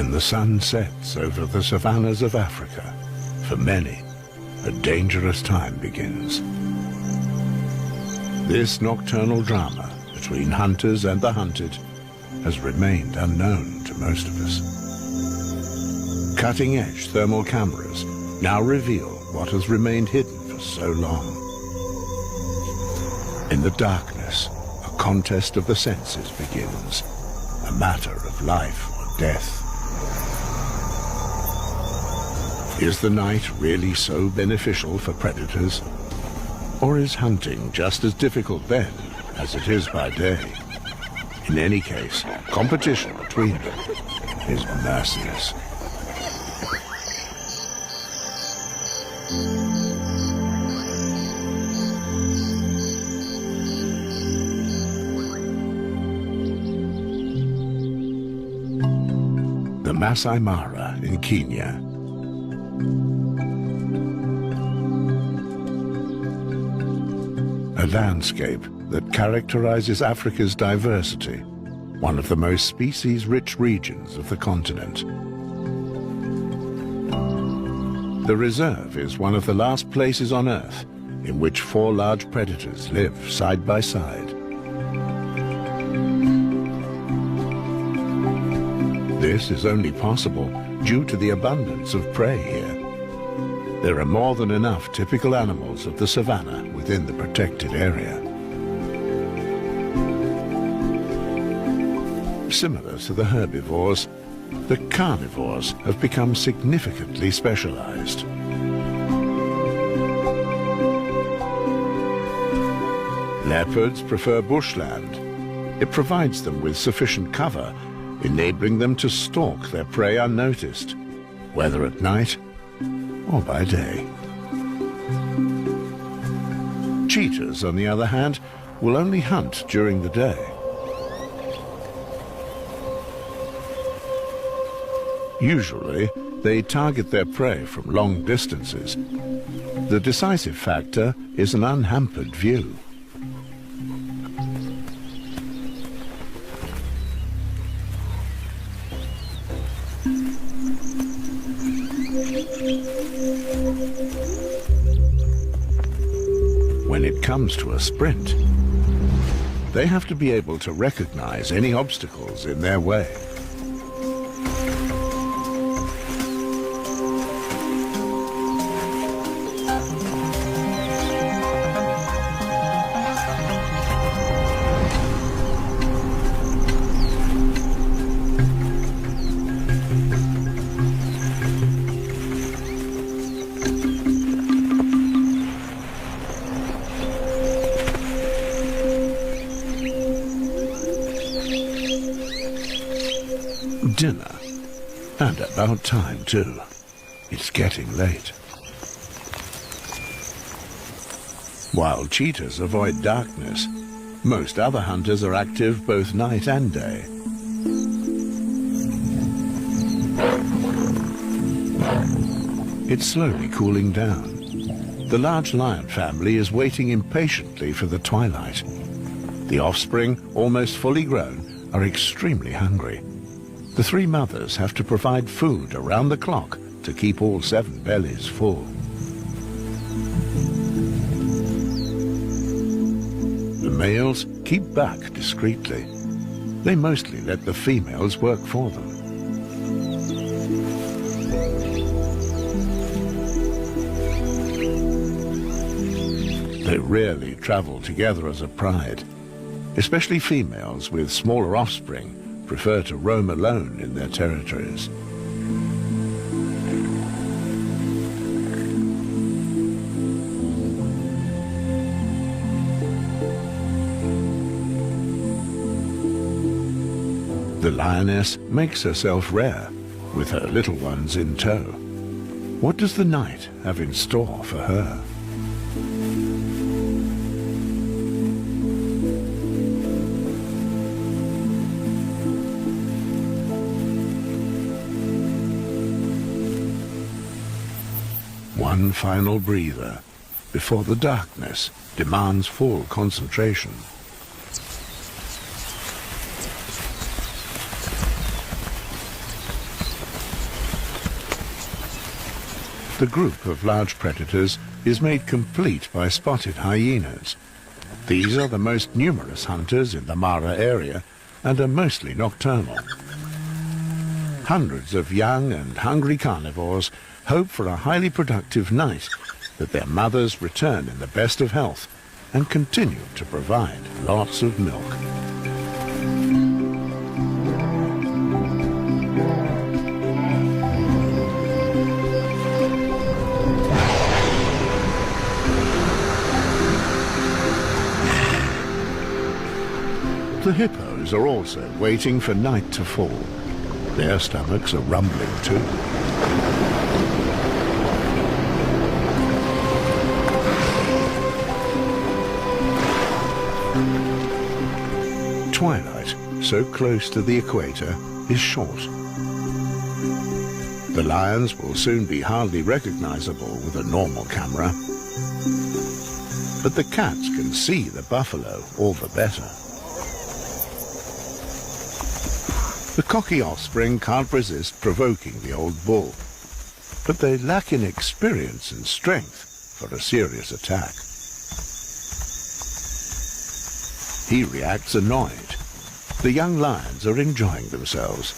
When the sun sets over the savannas of Africa, for many, a dangerous time begins. This nocturnal drama between hunters and the hunted has remained unknown to most of us. Cutting-edge thermal cameras now reveal what has remained hidden for so long. In the darkness, a contest of the senses begins, a matter of life or death. Is the night really so beneficial for predators? Or is hunting just as difficult then as it is by day? In any case, competition between them is merciless. The Masai Mara in Kenya. A landscape that characterizes Africa's diversity, one of the most species-rich regions of the continent. The reserve is one of the last places on Earth in which 4 large predators live side by side. This is only possible due to the abundance of prey here. There are more than enough typical animals of the savanna within the protected area. Similar to the herbivores, the carnivores have become significantly specialized. Leopards prefer bushland. It provides them with sufficient cover, enabling them to stalk their prey unnoticed, whether at night or by day. Cheetahs, on the other hand, will only hunt during the day. Usually, they target their prey from long distances. The decisive factor is an unhampered view. When it comes to a sprint, they have to be able to recognize any obstacles in their way. Dinner. And about time, too. It's getting late. While cheetahs avoid darkness, most other hunters are active both night and day. It's slowly cooling down. The large lion family is waiting impatiently for the twilight. The offspring, almost fully grown, are extremely hungry. The 3 mothers have to provide food around the clock to keep all 7 bellies full. The males keep back discreetly. They mostly let the females work for them. They rarely travel together as a pride. Especially females with smaller offspring prefer to roam alone in their territories. The lioness makes herself rare, with her little ones in tow. What does the night have in store for her? One final breather before the darkness demands full concentration. The group of large predators is made complete by spotted hyenas. These are the most numerous hunters in the Mara area and are mostly nocturnal. Hundreds of young and hungry carnivores hope for a highly productive night, that their mothers return in the best of health and continue to provide lots of milk. The hippos are also waiting for night to fall. Their stomachs are rumbling too. Twilight, so close to the equator, is short. The lions will soon be hardly recognizable with a normal camera. But the cats can see the buffalo all the better. The cocky offspring can't resist provoking the old bull, but they lack in experience and strength for a serious attack. He reacts annoyed. The young lions are enjoying themselves.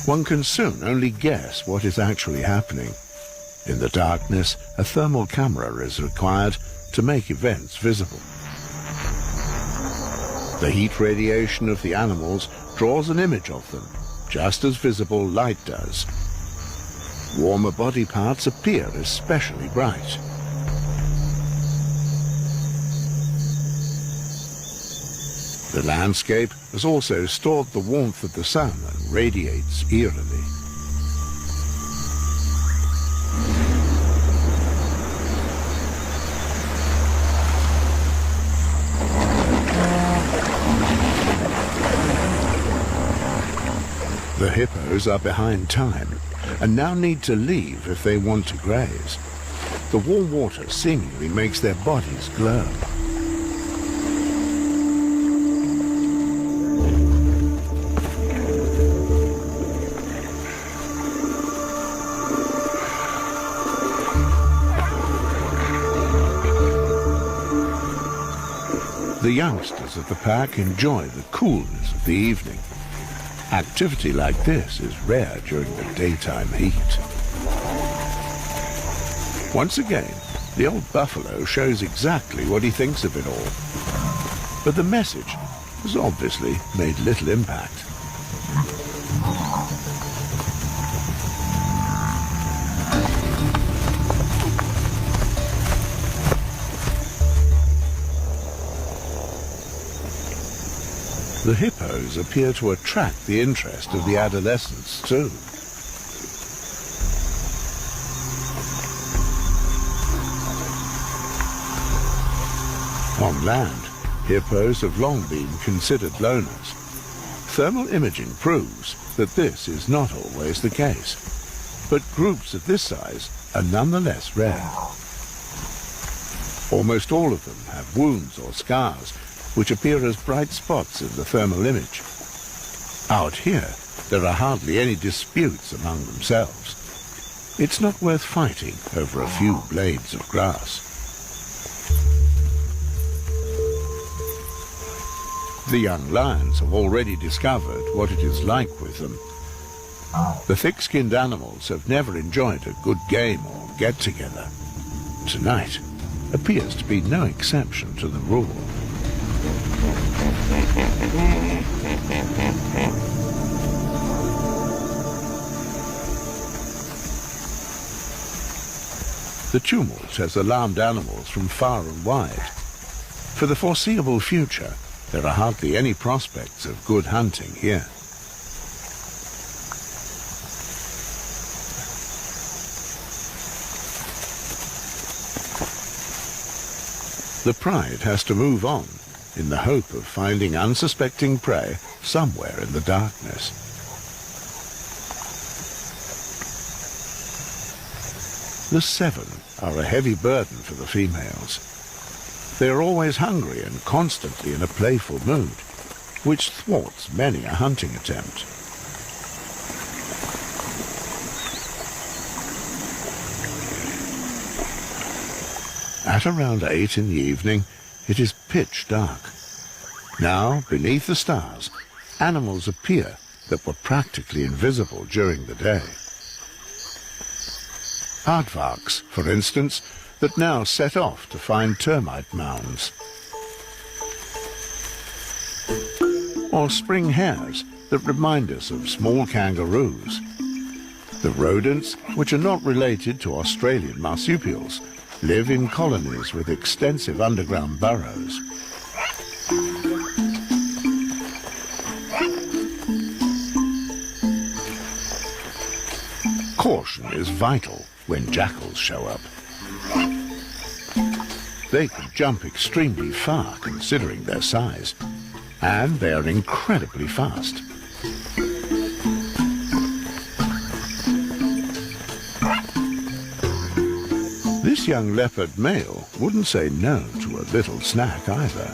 One can soon only guess what is actually happening. In the darkness, a thermal camera is required to make events visible. The heat radiation of the animals draws an image of them, just as visible light does. Warmer body parts appear especially bright. The landscape has also stored the warmth of the sun and radiates eerily. The hippos are behind time and now need to leave if they want to graze. The warm water seemingly makes their bodies glow. The youngsters of the pack enjoy the coolness of the evening. Activity like this is rare during the daytime heat. Once again, the old buffalo shows exactly what he thinks of it all. But the message has obviously made little impact. The hippos appear to attract the interest of the adolescents too. On land, hippos have long been considered loners. Thermal imaging proves that this is not always the case, but groups of this size are nonetheless rare. Almost all of them have wounds or scars which appear as bright spots in the thermal image. Out here, there are hardly any disputes among themselves. It's not worth fighting over a few blades of grass. The young lions have already discovered what it is like with them. The thick-skinned animals have never enjoyed a good game or get-together. Tonight appears to be no exception to the rule. The tumult has alarmed animals from far and wide. For the foreseeable future, there are hardly any prospects of good hunting here. The pride has to move on in the hope of finding unsuspecting prey somewhere in the darkness. The seven are a heavy burden for the females. They are always hungry and constantly in a playful mood, which thwarts many a hunting attempt. At around 8 in the evening, it is pitch dark. Now, beneath the stars, animals appear that were practically invisible during the day. Aardvarks, for instance, that now set off to find termite mounds. Or spring hares that remind us of small kangaroos. The rodents, which are not related to Australian marsupials, live in colonies with extensive underground burrows. Caution is vital when jackals show up. They can jump extremely far considering their size, and they are incredibly fast. This young leopard male wouldn't say no to a little snack either.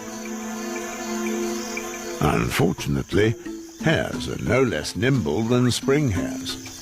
Unfortunately, hares are no less nimble than spring hares.